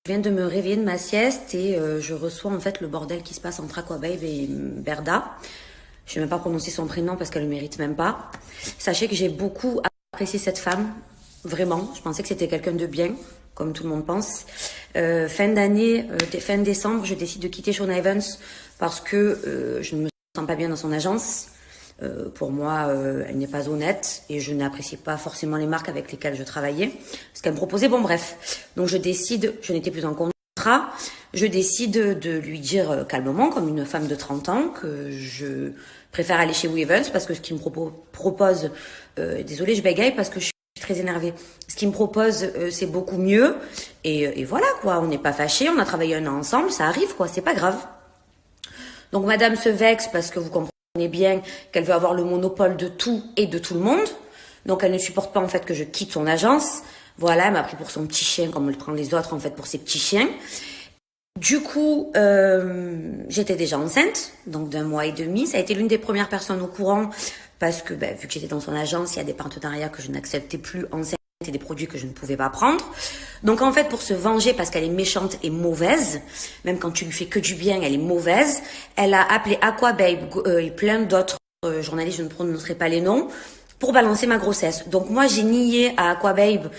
Je viens de me réveiller de ma sieste et je reçois en fait le bordel qui se passe entre Aquababe et Berda. Je ne vais même pas prononcer son prénom parce qu'elle le mérite même pas. Sachez que j'ai beaucoup apprécié cette femme, vraiment. Je pensais que c'était quelqu'un de bien, comme tout le monde pense. Fin d'année, fin décembre, je décide de quitter Shona Evans parce que je ne me sens pas bien dans son agence. Pour moi, elle n'est pas honnête et je n'apprécie pas forcément les marques avec lesquelles je travaillais. Ce qu'elle me proposait, bon bref. Donc je décide, je n'étais plus en contrat, je décide de lui dire calmement, comme une femme de 30 ans, que je préfère aller chez Evans parce que ce qu'il me propose, désolée je bégaye parce que je suis très énervée. Ce qu'il me propose, c'est beaucoup mieux et voilà quoi, on n'est pas fâchés, on a travaillé un an ensemble, ça arrive quoi, c'est pas grave. Donc madame se vexe parce que vous comprenez bien qu'elle veut avoir le monopole de tout et de tout le monde. Donc elle ne supporte pas en fait que je quitte son agence. Voilà, elle m'a pris pour son petit chien comme elle prend les autres en fait pour ses petits chiens. Du coup, j'étais déjà enceinte, donc d'1 mois et demi. Ça a été l'une des premières personnes au courant parce que vu que j'étais dans son agence, il y a des partenariats que je n'acceptais plus enceinte et des produits que je ne pouvais pas prendre. Donc en fait, pour se venger, parce qu'elle est méchante et mauvaise, même quand tu lui fais que du bien, elle est mauvaise, elle a appelé Aquababe et plein d'autres journalistes, je ne prononcerai pas les noms, pour balancer ma grossesse. Donc moi, j'ai nié à Aquababe,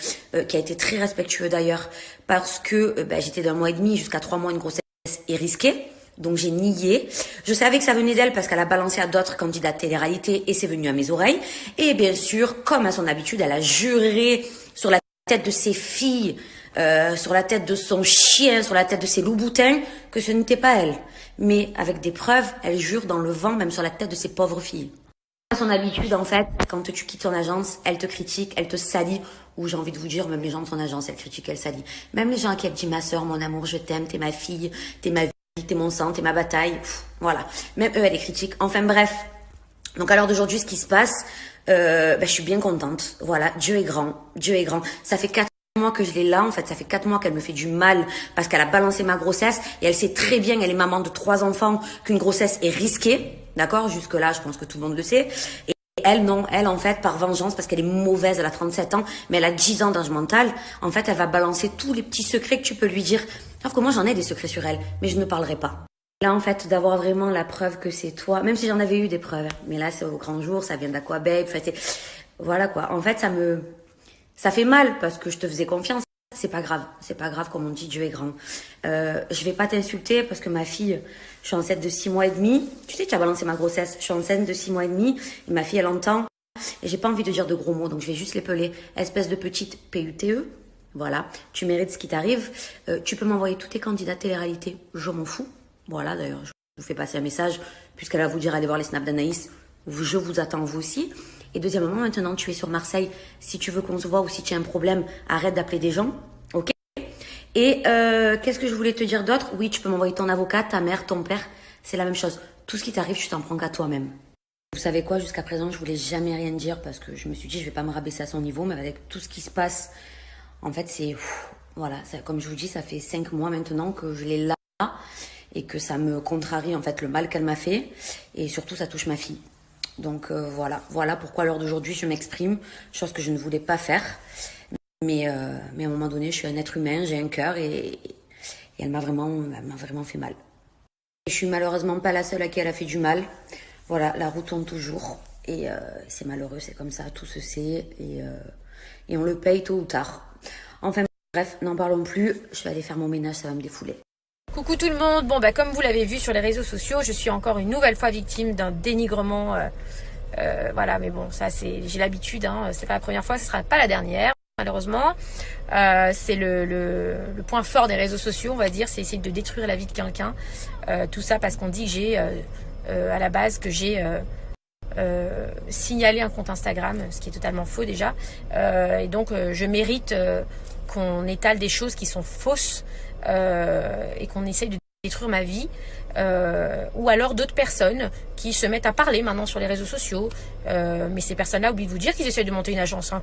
qui a été très respectueux d'ailleurs, parce que j'étais d'1 mois et demi jusqu'à 3 mois, une grossesse est risquée. Donc j'ai nié. Je savais que ça venait d'elle parce qu'elle a balancé à d'autres candidats de télé-réalité et c'est venu à mes oreilles. Et bien sûr, comme à son habitude, elle a juré sur la tête de ses filles, sur la tête de son chien, sur la tête de ses loups-boutins, que ce n'était pas elle. Mais avec des preuves, elle jure dans le vent, même sur la tête de ses pauvres filles. À son habitude, en fait, quand tu quittes son agence, elle te critique, elle te salit, ou j'ai envie de vous dire, même les gens de son agence, elle critique, elle salit. Même les gens à qui elle dit, ma sœur, mon amour, je t'aime, t'es ma fille, t'es ma vie, t'es mon sang, t'es ma bataille, voilà. Même eux, elle les critique. Enfin bref. Donc à l'heure d'aujourd'hui, ce qui se passe, je suis bien contente. Voilà, Dieu est grand, Dieu est grand. Ça fait 4 mois que je l'ai là, en fait, ça fait 4 mois qu'elle me fait du mal parce qu'elle a balancé ma grossesse et elle sait très bien, elle est maman de 3 enfants, qu'une grossesse est risquée, d'accord? Jusque là, je pense que tout le monde le sait. Et elle, non, elle, en fait, par vengeance, parce qu'elle est mauvaise, elle a 37 ans, mais elle a 10 ans d'âge mental, en fait, elle va balancer tous les petits secrets que tu peux lui dire. Sauf que moi, j'en ai des secrets sur elle, mais je ne parlerai pas. Là, en fait, d'avoir vraiment la preuve que c'est toi, même si j'en avais eu des preuves, mais là, c'est au grand jour, ça vient d'Aquababe, voilà quoi. En fait, ça fait mal parce que je te faisais confiance. C'est pas grave, comme on dit, Dieu est grand. Je vais pas t'insulter parce que ma fille, je suis enceinte de 6 mois et demi. Tu sais, tu as balancé ma grossesse. Je suis enceinte de 6 mois et demi et ma fille, elle entend. Et j'ai pas envie de dire de gros mots, donc je vais juste l'épeler. Espèce de petite PUTE. Voilà, tu mérites ce qui t'arrive. Tu peux m'envoyer tous tes candidats télé-réalité, je m'en fous. Voilà, d'ailleurs, je vous fais passer un message, puisqu'elle va vous dire allez voir les snaps d'Anaïs. Je vous attends, vous aussi. Et deuxièmement, maintenant, tu es sur Marseille. Si tu veux qu'on se voit ou si tu as un problème, arrête d'appeler des gens. Ok? Et qu'est-ce que je voulais te dire d'autre? Oui, tu peux m'envoyer ton avocat, ta mère, ton père. C'est la même chose. Tout ce qui t'arrive, tu t'en prends qu'à toi-même. Vous savez quoi? Jusqu'à présent, je voulais jamais rien dire parce que je me suis dit, je vais pas me rabaisser à son niveau. Mais avec tout ce qui se passe, en fait, c'est... Voilà, comme je vous dis, ça fait 5 mois maintenant que je l'ai là. Et que ça me contrarie en fait le mal qu'elle m'a fait et surtout ça touche ma fille. Donc voilà pourquoi à l'heure d'aujourd'hui je m'exprime, chose que je ne voulais pas faire. Mais à un moment donné, je suis un être humain, j'ai un cœur et elle m'a vraiment fait mal. Je suis malheureusement pas la seule à qui elle a fait du mal. Voilà, la roue tourne toujours et c'est malheureux, c'est comme ça, tout se sait et on le paye tôt ou tard. Enfin bref, n'en parlons plus, je vais aller faire mon ménage, ça va me défouler. Coucou tout le monde, comme vous l'avez vu sur les réseaux sociaux, je suis encore une nouvelle fois victime d'un dénigrement, voilà, mais bon, ça j'ai l'habitude, c'est pas la première fois, ce sera pas la dernière, malheureusement. C'est le point fort des réseaux sociaux, on va dire, c'est essayer de détruire la vie de quelqu'un, tout ça parce qu'on dit que j'ai, à la base, que j'ai signalé un compte Instagram, ce qui est totalement faux déjà, et donc je mérite qu'on étale des choses qui sont fausses, et qu'on essaye de détruire ma vie, ou alors d'autres personnes qui se mettent à parler maintenant sur les réseaux sociaux, mais ces personnes-là oublient de vous dire qu'ils essayent de monter une agence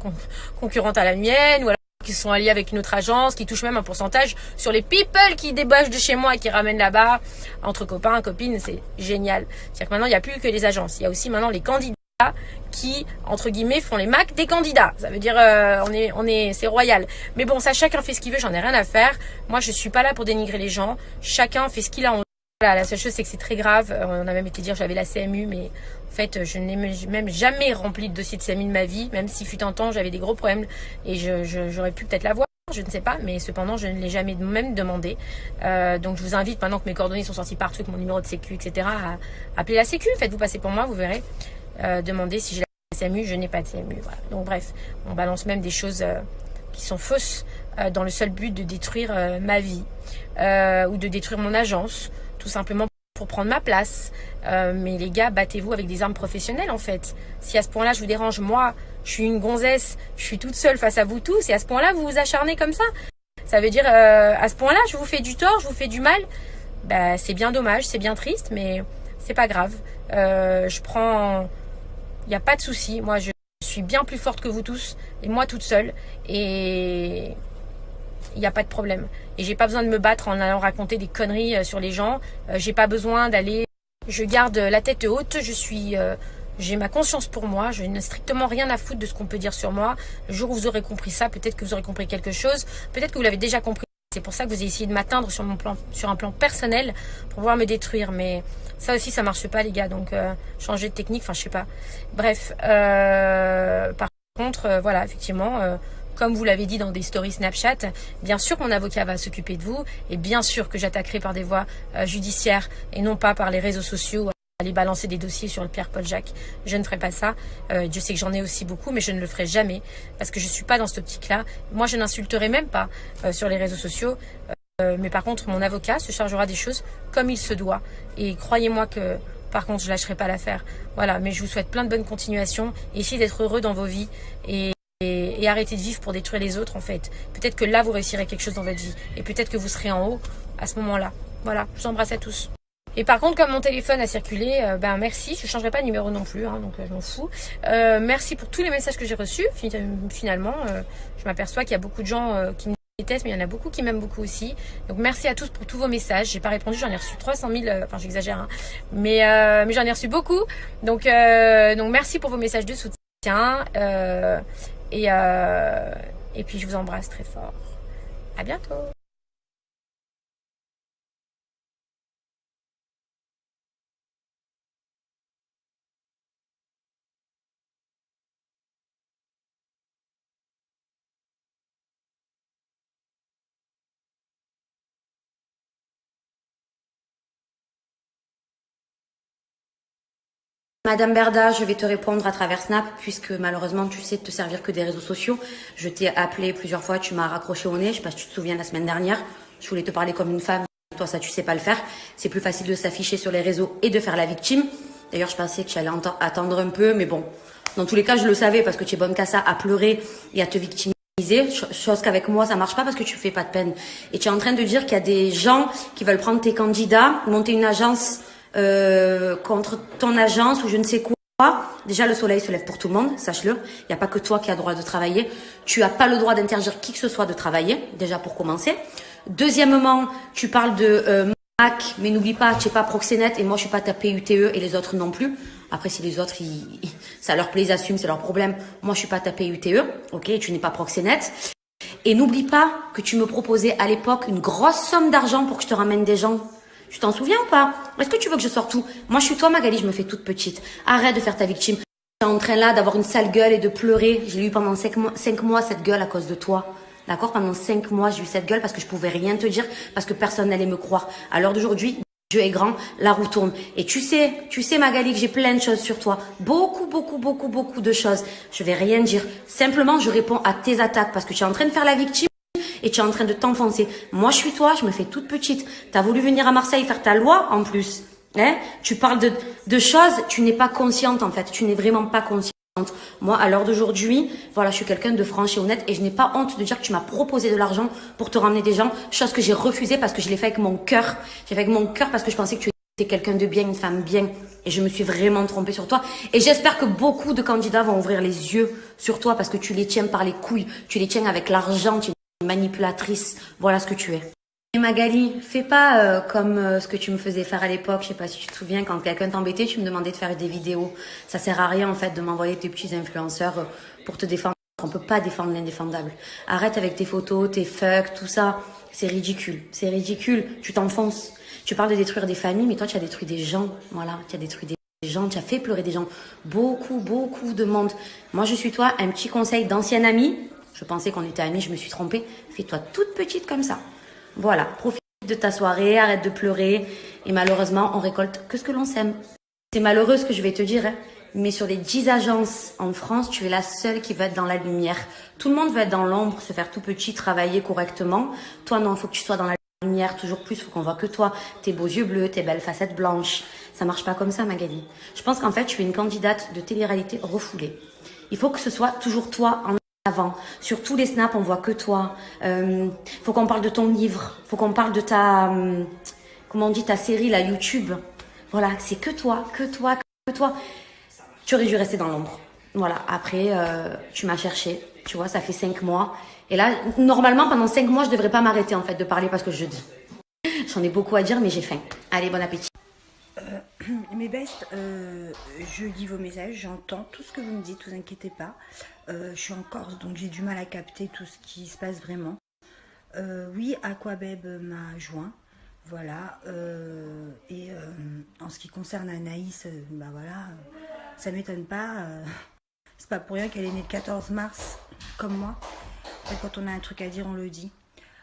concurrente à la mienne, ou alors qui sont alliés avec une autre agence, qui touchent même un pourcentage sur les people qui débauchent de chez moi et qui ramènent là-bas, entre copains, copines, c'est génial. C'est-à-dire que maintenant, il n'y a plus que les agences, il y a aussi maintenant les candidats qui, entre guillemets, font les Mac des candidats. Ça veut dire, c'est royal. Mais bon, ça, chacun fait ce qu'il veut, j'en ai rien à faire. Moi, je suis pas là pour dénigrer les gens. Chacun fait ce qu'il a envie. Voilà, la seule chose, c'est que c'est très grave. On a même été dire que j'avais la CMU, mais en fait, je n'ai même jamais rempli de dossier de CMU de ma vie, même si fut un temps, j'avais des gros problèmes et j'aurais pu peut-être l'avoir. Je ne sais pas, mais cependant, je ne l'ai jamais même demandé. Donc, je vous invite, maintenant que mes coordonnées sont sorties partout, avec mon numéro de sécu, etc., à appeler la sécu. Faites-vous passer pour moi, vous verrez. Demandez si j'ai la CMU, je n'ai pas de CMU. Voilà. Donc, bref, on balance même des choses qui sont fausses dans le seul but de détruire ma vie ou de détruire mon agence, tout simplement pour prendre ma place. Mais les gars, battez-vous avec des armes professionnelles, en fait. Si à ce point-là, je vous dérange, moi, je suis une gonzesse, je suis toute seule face à vous tous, et à ce point-là, vous vous acharnez comme ça. Ça veut dire, à ce point-là, je vous fais du tort, je vous fais du mal. Bah, c'est bien dommage, c'est bien triste, mais c'est pas grave. Je prends... Il n'y a pas de souci. Moi, je suis bien plus forte que vous tous, et moi toute seule. Et il n'y a pas de problème. Et j'ai pas besoin de me battre en allant raconter des conneries sur les gens. J'ai pas besoin d'aller... Je garde la tête haute, j'ai ma conscience pour moi, je n'ai strictement rien à foutre de ce qu'on peut dire sur moi. Le jour où vous aurez compris ça, peut-être que vous aurez compris quelque chose, peut-être que vous l'avez déjà compris. C'est pour ça que vous avez essayé de m'atteindre sur un plan personnel pour pouvoir me détruire. Mais ça aussi, ça marche pas, les gars. Donc, changer de technique, enfin, je sais pas. Bref, par contre, voilà, effectivement... comme vous l'avez dit dans des stories Snapchat, bien sûr que mon avocat va s'occuper de vous et bien sûr que j'attaquerai par des voies judiciaires et non pas par les réseaux sociaux, aller balancer des dossiers sur le Pierre-Paul Jacques. Je ne ferai pas ça. Dieu sait que j'en ai aussi beaucoup, mais je ne le ferai jamais parce que je ne suis pas dans cette optique-là. Moi, je n'insulterai même pas sur les réseaux sociaux. Mais par contre, mon avocat se chargera des choses comme il se doit. Et croyez-moi que, par contre, je ne lâcherai pas l'affaire. Voilà, mais je vous souhaite plein de bonnes continuations. Essayez d'être heureux dans vos vies et arrêtez de vivre pour détruire les autres, en fait. Peut-être que là, vous réussirez quelque chose dans votre vie. Et peut-être que vous serez en haut à ce moment-là. Voilà, je vous embrasse à tous. Et par contre, comme mon téléphone a circulé, merci, je ne changerai pas de numéro non plus, donc je m'en fous. Merci pour tous les messages que j'ai reçus. Finalement, je m'aperçois qu'il y a beaucoup de gens qui me détestent, mais il y en a beaucoup qui m'aiment beaucoup aussi. Donc merci à tous pour tous vos messages. J'ai pas répondu, j'en ai reçu 300 000, enfin j'exagère, hein, mais j'en ai reçu beaucoup. Donc merci pour vos messages de soutien. Et puis je vous embrasse très fort. À bientôt. Madame Berda, je vais te répondre à travers Snap, puisque malheureusement tu sais te servir que des réseaux sociaux. Je t'ai appelé plusieurs fois, tu m'as raccroché au nez, je sais pas si tu te souviens la semaine dernière. Je voulais te parler comme une femme, toi ça tu sais pas le faire. C'est plus facile de s'afficher sur les réseaux et de faire la victime. D'ailleurs je pensais que tu allais attendre un peu, mais bon, dans tous les cas je le savais parce que tu es bonne qu'à ça, à pleurer et à te victimiser. Chose qu'avec moi ça marche pas parce que tu fais pas de peine. Et tu es en train de dire qu'il y a des gens qui veulent prendre tes candidats, monter une agence contre ton agence ou je ne sais quoi. Déjà le soleil se lève pour tout le monde, sache-le. Il n'y a pas que toi qui as le droit de travailler. Tu n'as pas le droit d'interdire qui que ce soit de travailler, déjà pour commencer. Deuxièmement, tu parles de Mac, mais n'oublie pas, tu n'es pas proxénète et moi je suis pas ta PUTE et les autres non plus. Après si les autres ça leur plaît, ils assument, c'est leur problème. Moi je suis pas ta PUTE, ok, tu n'es pas proxénète. Et n'oublie pas que tu me proposais à l'époque une grosse somme d'argent pour que je te ramène des gens. Tu t'en souviens ou pas? Est-ce que tu veux que je sorte tout? Moi, je suis toi, Magali, je me fais toute petite. Arrête de faire ta victime. Tu es en train là d'avoir une sale gueule et de pleurer. J'ai eu pendant 5 mois cette gueule à cause de toi. D'accord? Pendant 5 mois, j'ai eu cette gueule parce que je pouvais rien te dire, parce que personne n'allait me croire. À l'heure d'aujourd'hui, Dieu est grand, la roue tourne. Et tu sais, Magali, que j'ai plein de choses sur toi. Beaucoup de choses. Je vais rien dire. Simplement, je réponds à tes attaques parce que tu es en train de faire la victime. Et tu es en train de t'enfoncer. Moi, je suis toi, je me fais toute petite. Tu as voulu venir à Marseille faire ta loi en plus. Hein? Tu parles de choses, tu n'es pas consciente en fait. Tu n'es vraiment pas consciente. Moi, à l'heure d'aujourd'hui, voilà, je suis quelqu'un de franche et honnête et je n'ai pas honte de dire que tu m'as proposé de l'argent pour te ramener des gens. Chose que j'ai refusée parce que je l'ai fait avec mon cœur. J'ai fait avec mon cœur parce que je pensais que tu étais quelqu'un de bien, une femme bien. Et je me suis vraiment trompée sur toi. Et j'espère que beaucoup de candidats vont ouvrir les yeux sur toi parce que tu les tiens par les couilles. Tu les tiens avec l'argent. Manipulatrice, voilà ce que tu es. Et Magali, fais pas comme ce que tu me faisais faire à l'époque. Je sais pas si tu te souviens, quand quelqu'un t'embêtait, tu me demandais de faire des vidéos. Ça sert à rien en fait de m'envoyer tes petits influenceurs pour te défendre. On peut pas défendre l'indéfendable. Arrête avec tes photos, tes fucks, tout ça. C'est ridicule. C'est ridicule. Tu t'enfonces. Tu parles de détruire des familles, mais toi tu as détruit des gens. Voilà, tu as détruit des gens, tu as fait pleurer des gens. Beaucoup, beaucoup de monde. Moi je suis toi, un petit conseil d'ancienne amie. Je pensais qu'on était amis, je me suis trompée. Fais-toi toute petite comme ça. Voilà, profite de ta soirée, arrête de pleurer. Et malheureusement, on récolte que ce que l'on sème. C'est malheureux ce que je vais te dire, hein, mais sur les 10 agences en France, tu es la seule qui va être dans la lumière. Tout le monde va être dans l'ombre, se faire tout petit, travailler correctement. Toi, non, il faut que tu sois dans la lumière toujours plus, il faut qu'on voit que toi, tes beaux yeux bleus, tes belles facettes blanches. Ça marche pas comme ça, Magali. Je pense qu'en fait, tu es une candidate de télé-réalité refoulée. Il faut que ce soit toujours toi en avant. Sur tous les snaps, on voit que toi. Faut qu'on parle de ton livre. Faut qu'on parle de ta, comment on dit, ta série, la YouTube. Voilà, c'est que toi, que toi, que toi. Tu aurais dû rester dans l'ombre. Voilà, après, tu m'as cherché. Tu vois, ça fait 5 mois. Et là, normalement, pendant 5 mois, je devrais pas m'arrêter, en fait, de parler parce que j'en ai beaucoup à dire, mais j'ai faim. Allez, bon appétit. Mes bestes, je lis vos messages, j'entends tout ce que vous me dites, vous inquiétez pas. Je suis en Corse, donc j'ai du mal à capter tout ce qui se passe vraiment. Oui, Aquabeb m'a joint, voilà. En ce qui concerne Anaïs, bah voilà, ça m'étonne pas. C'est pas pour rien qu'elle est née le 14 mars, comme moi. En fait, quand on a un truc à dire, on le dit.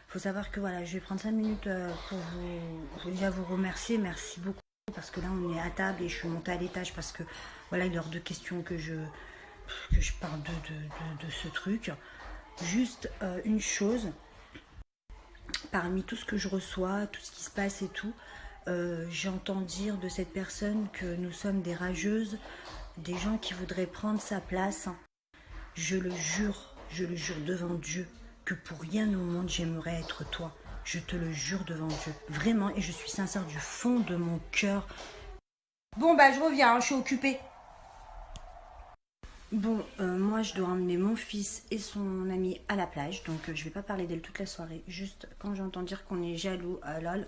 Faut savoir que voilà, je vais prendre 5 minutes pour déjà vous remercier, merci beaucoup. Parce que là on est à table et je suis montée à l'étage parce que voilà il est hors de question que je parle de ce truc. Juste une chose, parmi tout ce que je reçois, tout ce qui se passe et tout, j'entends dire de cette personne que nous sommes des rageuses, des gens qui voudraient prendre sa place. Je le jure devant Dieu que pour rien au monde j'aimerais être toi. Je te le jure devant Dieu, vraiment, et je suis sincère du fond de mon cœur. Bon bah je reviens, hein, je suis occupée. Bon, moi je dois emmener mon fils et son ami à la plage, donc je vais pas parler d'elle toute la soirée. Juste quand j'entends dire qu'on est jaloux, lol.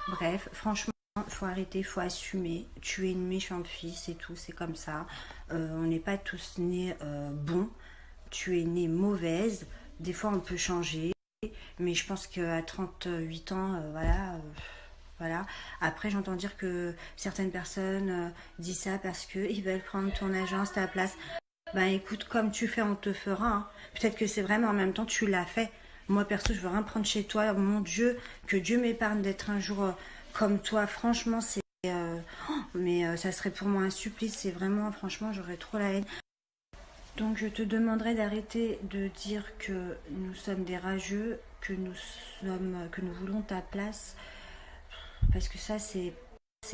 Bref, franchement, faut arrêter, faut assumer. Tu es une méchante fille, c'est tout, c'est comme ça. On n'est pas tous nés bons. Tu es née mauvaise. Des fois on peut changer. Mais je pense qu'à 38 ans, voilà. Après, j'entends dire que certaines personnes disent ça parce qu'ils veulent prendre ton agence, ta place. Ben écoute, comme tu fais, on te fera. Hein. Peut-être que c'est vrai, mais en même temps, tu l'as fait. Moi, perso, je veux rien prendre chez toi. Mon Dieu, que Dieu m'épargne d'être un jour comme toi. Franchement, c'est... mais ça serait pour moi un supplice. C'est vraiment, franchement, j'aurais trop la haine. Donc je te demanderai d'arrêter de dire que nous sommes des rageux, que nous voulons ta place, parce que ça c'est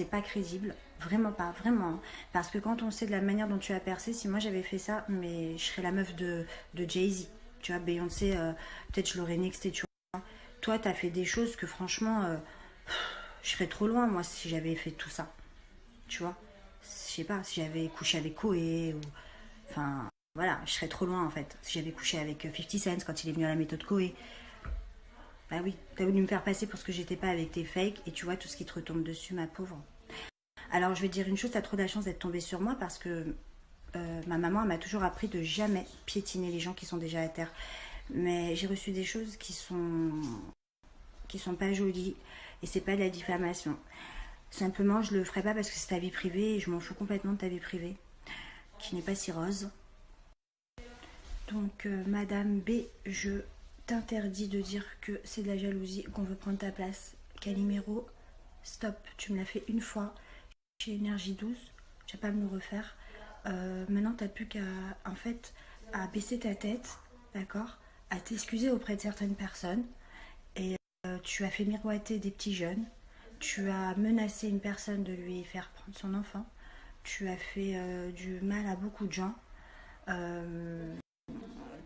pas crédible, vraiment pas, vraiment. Parce que quand on sait de la manière dont tu as percé, si moi j'avais fait ça, mais je serais la meuf de Jay-Z, tu vois, Beyoncé, peut-être je l'aurais nexté, tu vois. Toi t'as fait des choses que franchement, je serais trop loin moi si j'avais fait tout ça, tu vois. Je sais pas, si j'avais couché avec Koé ou... Enfin... Voilà, je serais trop loin en fait. Si j'avais couché avec 50 Cent quand il est venu à la méthode Koé. Bah oui, t'as voulu me faire passer pour ce que j'étais pas avec tes fakes et tu vois tout ce qui te retombe dessus, ma pauvre. Alors je vais te dire une chose, t'as trop de la chance d'être tombée sur moi parce que ma maman m'a toujours appris de jamais piétiner les gens qui sont déjà à terre. Mais j'ai reçu des choses qui sont pas jolies et c'est pas de la diffamation. Simplement, je le ferai pas parce que c'est ta vie privée et je m'en fous complètement de ta vie privée, qui n'est pas si rose. Donc, Madame B, je t'interdis de dire que c'est de la jalousie, qu'on veut prendre ta place. Calimero, stop, tu me l'as fait une fois chez Énergie 12, tu vas pas me le refaire. Maintenant, t'as plus qu'à, en fait, à baisser ta tête, d'accord, à t'excuser auprès de certaines personnes. Et tu as fait miroiter des petits jeunes, tu as menacé une personne de lui faire prendre son enfant, tu as fait du mal à beaucoup de gens.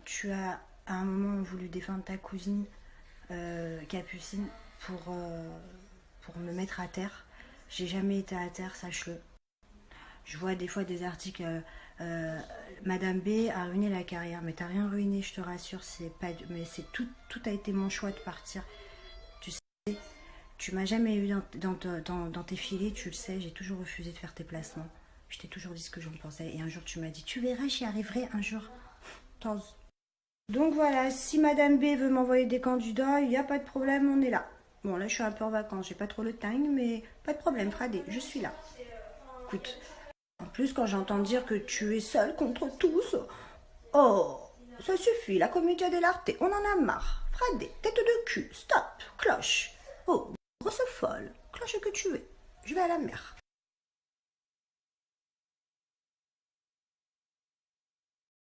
Tu as à un moment voulu défendre ta cousine Capucine pour me mettre à terre. J'ai jamais été à terre, sache-le. Je vois des fois des articles Madame B a ruiné la carrière, mais t'as rien ruiné, je te rassure. Mais c'est tout a été mon choix de partir. Tu m'as jamais eu dans tes filets, tu le sais, j'ai toujours refusé de faire tes placements. Je t'ai toujours dit ce que j'en pensais. Et un jour, tu m'as dit, tu verras, j'y arriverai un jour. Donc voilà, si Madame B veut m'envoyer des candidats, il n'y a pas de problème, on est là. Bon, là, je suis un peu en vacances, j'ai pas trop le time, mais pas de problème, Fradé, je suis là. Écoute, en plus, quand j'entends dire que tu es seule contre tous, oh, ça suffit, la commedia dell'arte, on en a marre. Fradé, tête de cul, stop, cloche. Oh, grosse folle, cloche que tu es, je vais à la mer.